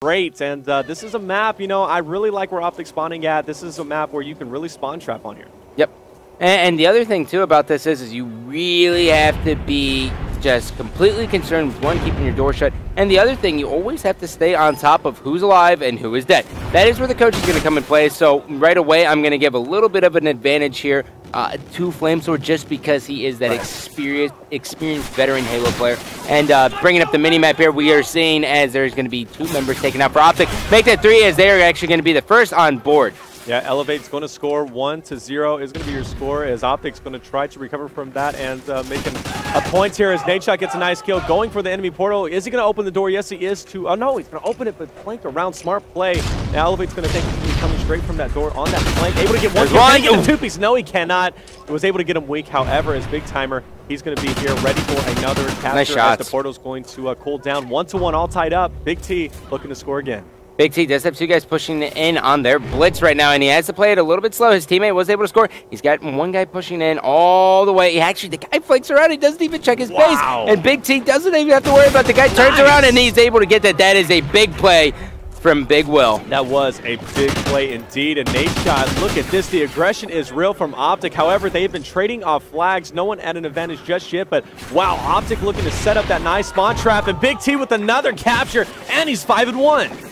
great. And this is a map, I really like where Optic's spawning at. This is a map where you can really spawn trap on here. Yep. And the other thing, too, about this is you really have to be just completely concerned with, one, keeping your door shut. And the other thing, you always have to stay on top of who's alive and who is dead. That is where the coach is going to come and play. So right away, I'm going to give a little bit of an advantage here to Flamesword just because he is that experienced veteran Halo player. And bringing up the mini-map here, we are seeing as there's going to be 2 members taken out for Optic. Make that 3 as they are actually going to be the first on board. Yeah, Elevate's going to score 1-0 is going to be your score as Optic's going to try to recover from that and making a point here as Nadeshot gets a nice kill going for the enemy portal. Is he going to open the door? Yes, he is. Oh, no, he's going to open it, but flanked around. Smart play. Now Elevate's going to think he's coming straight from that door on that flank. Able to get one kill. Can he get the 2-piece? No, he cannot. He was able to get him weak. However, as Big Timer, he's going to be here ready for another capture nice as the portal's going to cool down. 1-1 all tied up. Big T looking to score again. Big T does have 2 guys pushing in on their blitz right now, and he has to play it a little bit slow. His teammate was able to score. He's got 1 guy pushing in all the way. The guy flanks around. He doesn't even check his base. And Big T doesn't even have to worry about the guy turns around, and he's able to get that. That is a big play from Big Will. That was a big play indeed. And Nadeshot, look at this. The aggression is real from Optic. However, they've been trading off flags. No one at an advantage just yet. But wow, Optic looking to set up that nice spawn trap. And Big T with another capture. And he's 5-1.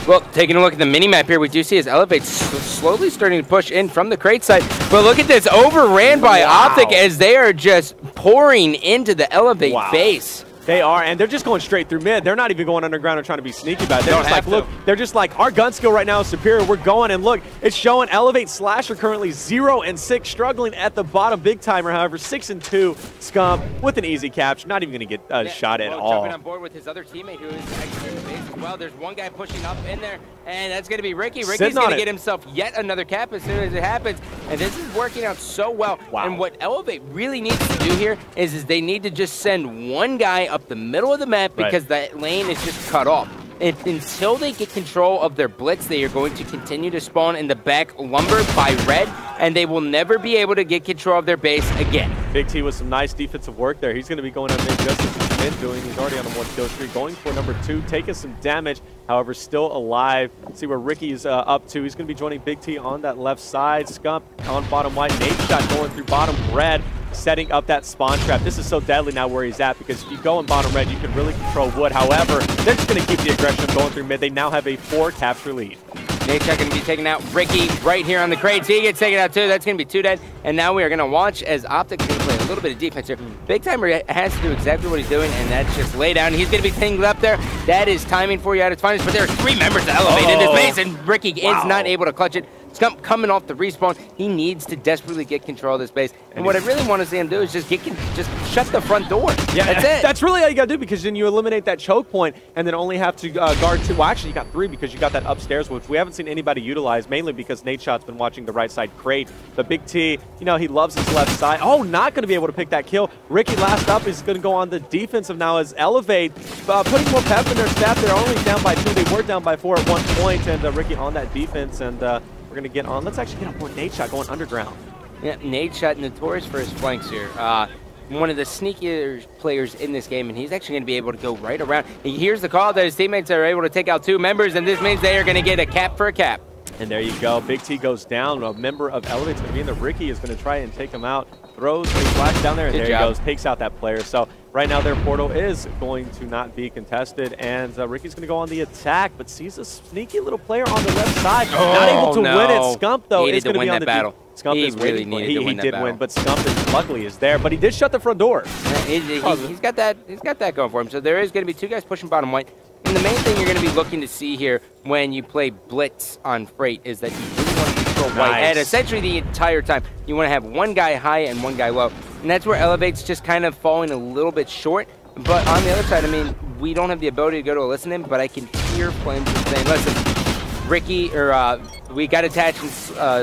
Well, taking a look at the mini-map here, we do see his Elevate slowly starting to push in from the crate side. But look at this, overran by Optic as they are just pouring into the Elevate base. They are, and they're just going straight through mid. They're not even going underground or trying to be sneaky about it. They're just like, look, they're just like, our gun skill right now is superior. We're going, and look, it's showing Elevate Slasher currently 0-6, struggling at the bottom. Big Timer, however, 6-2. Scump with an easy capture, not even going to get shot at all. Jumping on board with his other teammate who is actually in the base as well. There's 1 guy pushing up in there, and that's going to be Ricky. Ricky's going to get himself yet another cap as soon as it happens, and this is working out so well. And what Elevate really needs to do here is they need to just send 1 guy up the middle of the map because that lane is just cut off. Until they get control of their blitz, they are going to continue to spawn in the back lumbered by red, and they will never be able to get control of their base again. Big T with some nice defensive work there. He's going to be going up mid just as he's been doing. He's already on a 1 kill streak, going for number 2, taking some damage, however, still alive. Let's see where Ricky's up to. He's going to be joining Big T on that left side. Scump on bottom white. Nadeshot going through bottom red, setting up that spawn trap. This is so deadly now where he's at because if you go in bottom red, you can really control wood. However, they're just going to keep the aggression going through mid. They now have a 4 capture lead. Nadeshot going to be taking out Ricky right here on the crates. He gets taken out too. That's going to be 2 dead. And now we are going to watch as Optic is going to play a little bit of defense here. Big Timer has to do exactly what he's doing, and that's just lay down. He's going to be tangled up there. That is timing for you at its finest. But there are 3 members to elevate in this base, and Ricky is not able to clutch it. Scump coming off the respawn. He needs to desperately get control of this base. And what I really want to see him do is just shut the front door. Yeah, that's it. That's really all you got to do because then you eliminate that choke point and then only have to guard 2. Well, actually, you got 3 because you got that upstairs, which we haven't seen anybody utilize, mainly because Nadeshot's been watching the right side crate. But Big T, he loves his left side. Oh, not going to be able to pick that kill. Ricky last up is going to go on the defensive now as Elevate, putting more pep in their staff. They're only down by 2. They were down by 4 at one point, and Ricky on that defense, and we're going to get on. Let's actually get on board Nadeshot going underground. Yeah, Nadeshot notorious for his flanks here. One of the sneakier players in this game, and he's actually going to be able to go right around. He hears the call that his teammates are able to take out 2 members, and this means they are going to get a cap for a cap. And there you go. Big T goes down. A member of Elevate's going to be in there. Ricky is going to try and take him out. Throws a flash down there, and there he goes. Takes out that player. So right now their portal is going to not be contested, and Ricky's going to go on the attack, but sees a sneaky little player on the left side. Not able to win it. Scump, though, is going to be on the battle. Scump is really needed to win that battle. He did win, but Scump is luckily is there. But he did shut the front door. Yeah, he's got that going for him. So there is going to be 2 guys pushing bottom white. And the main thing you're going to be looking to see here when you play blitz on Freight is that you really want to control white. And essentially the entire time, you want to have 1 guy high and 1 guy low. And that's where Elevate's just kind of falling a little bit short. But on the other side, I mean, we don't have the ability to go to a listen in, but I can hear Flames saying, listen, Ricky, or we got attached in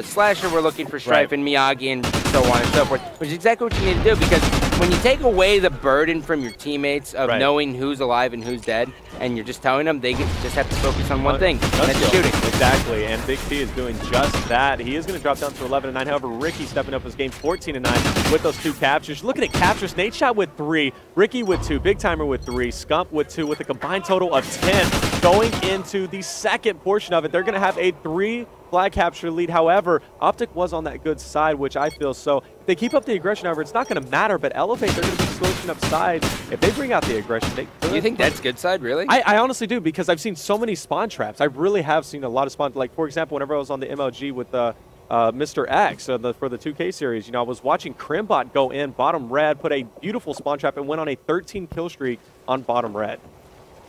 Slasher, we're looking for Strife and Miyagi and so on and so forth, which is exactly what you need to do because when you take away the burden from your teammates of knowing who's alive and who's dead, and you're just telling them they just have to focus on one thing, that's shooting. Exactly, and Big T is doing just that. He is going to drop down to 11-9. However, Ricky stepping up his game 14-9 with those 2 captures. Looking at captures, Nadeshot with 3, Ricky with 2, Big Timer with 3, Scump with 2, with a combined total of 10. going into the second portion of it. They're going to have a 3 flag capture lead. However, Optic was on that good side, which I feel. So if they keep up the aggression, however, it's not going to matter. But Elevate, they're going to be switching up sides. If they bring out the aggression, they could. You think that's good side, really? I honestly do, because I've seen so many spawn traps. I really have seen a lot of spawn. Like, for example, whenever I was on the MLG with Mr. X for the 2K series, you know, I was watching Crimbot go in bottom red, put a beautiful spawn trap, and went on a 13 kill streak on bottom red.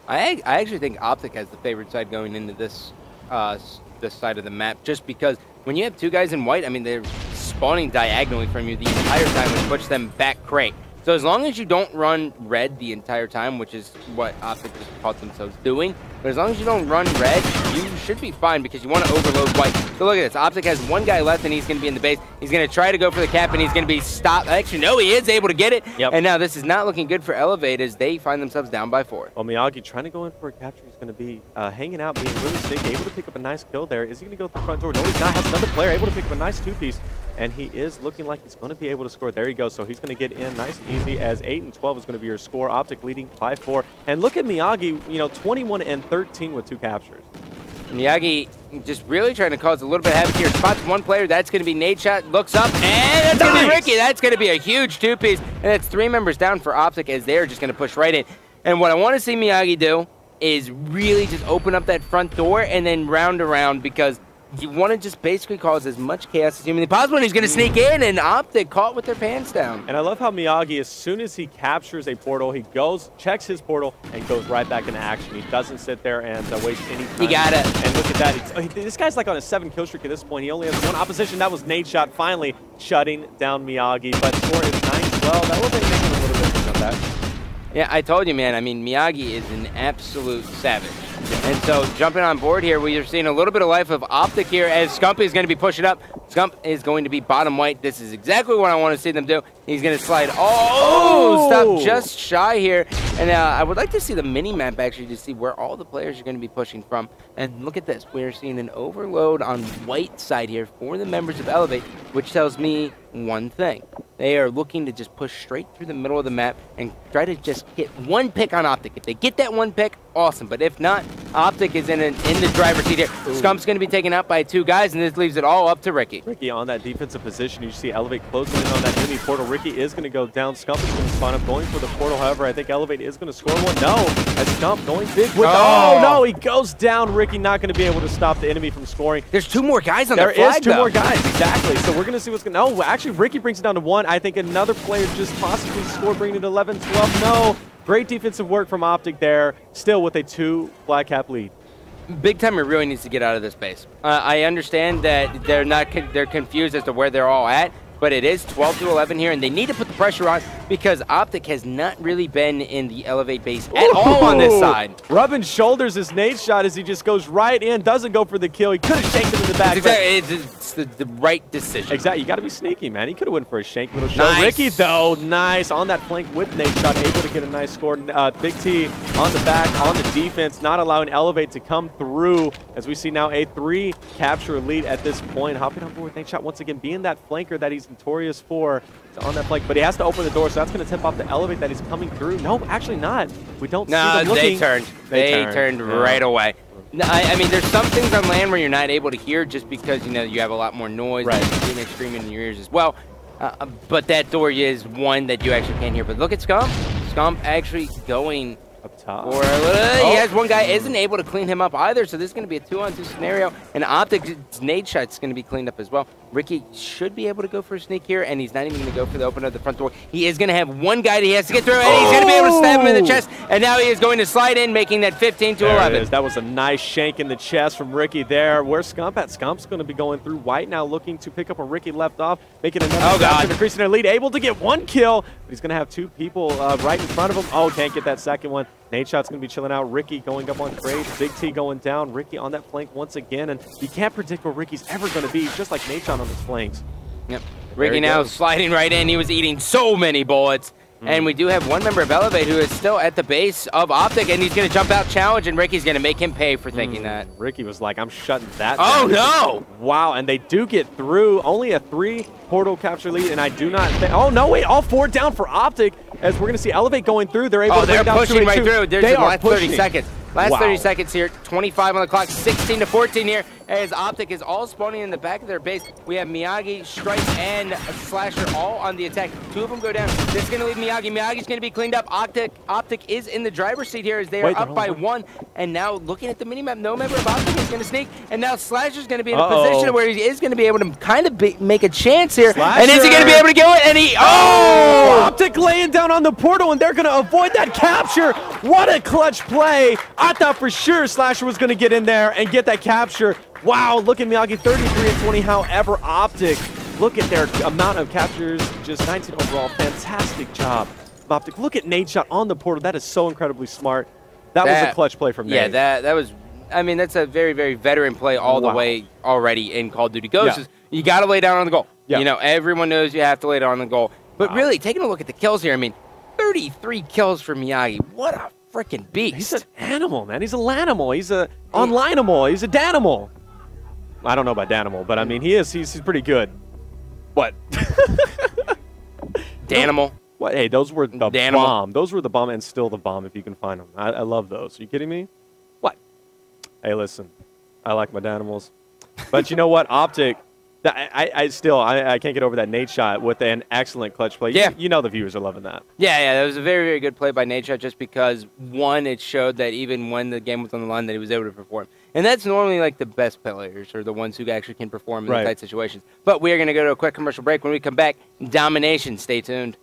I actually think Optic has the favorite side going into this this side of the map, just because when you have 2 guys in white, I mean, they're spawning diagonally from you the entire time, which puts them back crate. So as long as you don't run red the entire time, which is what Optic just caught themselves doing, but as long as you don't run red, you should be fine, because you want to overload white. So look at this. Optic has 1 guy left, and he's going to be in the base. He's going to try to go for the cap, and he's going to be stopped. Actually, no, he is able to get it. Yep. And now this is not looking good for Elevate as they find themselves down by 4. Well, Miyagi trying to go in for a capture. He's going to be hanging out, being really sneaky, able to pick up a nice kill there. Is he going to go to the front door? No, he's not. Has another player able to pick up a nice 2-piece. And he is looking like he's going to be able to score. There he goes. So he's going to get in nice and easy, as 8 and 12 is going to be your score. Optic leading by 4. And look at Miyagi, you know, 21 and 13 with 2 captures. Miyagi just really trying to cause a little bit of havoc here. Spots 1 player. That's going to be Nadeshot. Looks up, and that's going to be Ricky. That's going to be a huge 2-piece. And that's 3 members down for Optic, as they're just going to push right in. And what I want to see Miyagi do is really just open up that front door and then round around, because you want to just basically cause as much chaos as humanly possible, and he's going to sneak in, and Optic caught with their pants down. And I love how Miyagi, as soon as he captures a portal, he goes, checks his portal, and goes right back into action. He doesn't sit there and waste any time. He got it. And look at that. This guy's like on a 7 kill streak at this point. He only has 1 opposition. That was Nadeshot finally shutting down Miyagi. But score is 9-12. That wasn't making a little bit of that. Yeah, I told you, man. I mean, Miyagi is an absolute savage. And so jumping on board here, we are seeing a little bit of life of Optic here, as Scump is going to be pushing up. Scump is going to be bottom white. This is exactly what I want to see them do. He's going to slide. Oh, stop just shy here. And I would like to see the mini-map actually to see where all the players are going to be pushing from. And look at this. We're seeing an overload on white side here for the members of Elevate, which tells me one thing. They are looking to just push straight through the middle of the map and try to just get 1 pick on Optic. If they get that 1 pick, awesome. But if not, Optic is in the driver's seat here. Scump's going to be taken out by 2 guys, and this leaves it all up to Ricky. Ricky on that defensive position. You see Elevate closing in on that mini portal. Ricky is going to go down. Scump is going to spawn up, going for the portal. However, I think Elevate is going to score 1. No, as Scump going big with oh no, he goes down. Ricky not going to be able to stop the enemy from scoring. There's 2 more guys on the flag, There is 2 more guys, exactly. So we're going to see what's going to... No, actually, Ricky brings it down to 1. I think another player just possibly score, bringing it to 11-12. No. Great defensive work from Optic there, still with a 2 flag cap lead. Big Timer really needs to get out of this base. I understand that they're confused as to where they're all at, but it is 12-11 here, and they need to put the pressure on, because Optic has not really been in the Elevate base at all on this side. Rubbing shoulders is Nadeshot as he just goes right in, doesn't go for the kill. He could have shanked him in the back. It's the right decision. Exactly. You got to be sneaky, man. He could have went for a shank. Little show. Nice. Ricky, though, nice. On that flank with Nadeshot, able to get a nice score. Big T on the back, on the defense, not allowing Elevate to come through, as we see now a 3 capture lead at this point. Hopping on board with Nadeshot once again, being that flanker that he's notorious for on that flank, but he has to open the door, so that's going to tip off the Elevate that he's coming through. No, actually not. We don't see them looking. They turned right away. No, I mean, there's some things on land where you're not able to hear just because, you know, you have a lot more noise and teammates screaming in your ears as well. But that door is one that you actually can't hear. But look at Scump. Scump actually going up top. He has 1 guy, isn't able to clean him up either, so this is going to be a 2-on-2 scenario. And Optic's Nadeshot's going to be cleaned up as well. Ricky should be able to go for a sneak here, and he's not even going to go for the open of the front door. He is going to have 1 guy that he has to get through, and he's going to be able to stab him in the chest. And now he is going to slide in, making that 15-11. That was a nice shank in the chest from Ricky there. Where's Scump at? Scump's going to be going through white now, looking to pick up where Ricky left off, making another increasing their lead, able to get 1 kill, but he's going to have 2 people right in front of him. Oh, can't get that second one. Nadeshot's going to be chilling out. Ricky going up on Crate. Big T going down. Ricky on that flank once again, and you can't predict where Ricky's ever going to be. He's just like Nadeshot on his flanks. Yep. Ricky now sliding right in. He was eating so many bullets. And we do have 1 member of Elevate who is still at the base of Optic, and he's going to jump out challenge, and Ricky's going to make him pay for thinking that. Ricky was like, I'm shutting that down. No! Wow, and they do get through. Only a 3 portal capture lead, and I do not think... Oh, no, wait, all 4 down for Optic, as we're going to see Elevate going through. They're able to bring down pushing right through. There's the last 30 seconds. Last Wow. 30 seconds here, 25 on the clock, 16 to 14 here, as Optic is all spawning in the back of their base. We have Miyagi, Stripe, and Slasher all on the attack. 2 of them go down. This is going to leave Miyagi. Miyagi's going to be cleaned up. Optic is in the driver's seat here as they are up by 1. And now looking at the minimap, no member of Optic is going to sneak. And now Slasher's going to be in a position where he is going to be able to kind of make a chance here. Slasher. And is he going to be able to go it? And he, Optic laying down on the portal, and they're going to avoid that capture. What a clutch play. I thought for sure Slasher was going to get in there and get that capture. Wow, look at Miyagi, 33 and 20. However, Optic, look at their amount of captures, just 19 overall. Fantastic job, Optic. Look at Nadeshot on the portal. That is so incredibly smart. That was a clutch play from Nate. Yeah, that was, I mean, that's a very, very veteran play all the way already in Call of Duty Ghosts. Yeah. You got to lay down on the goal. Yeah. You know, everyone knows you have to lay down on the goal. But really, taking a look at the kills here, I mean, 33 kills for Miyagi. What a freaking beast. He's an animal, man. He's a lanimal. He's a online-animal. He's a danimal. I don't know about danimal, but I mean, he's pretty good. What? Danimal. What? Hey, those were the Danimal. bomb. Those were the bomb and still the bomb if you can find them. I love those. Are you kidding me? What? Hey, listen. I like my danimals. But you know what? Optic, I can't get over that Nadeshot with an excellent clutch play. Yeah. You know the viewers are loving that. Yeah, that was a very, very good play by Nadeshot just because, one, it showed that even when the game was on the line that he was able to perform. And that's normally like the best players or the ones who actually can perform in the tight situations. But we are going to go to a quick commercial break. When we come back, domination. Stay tuned.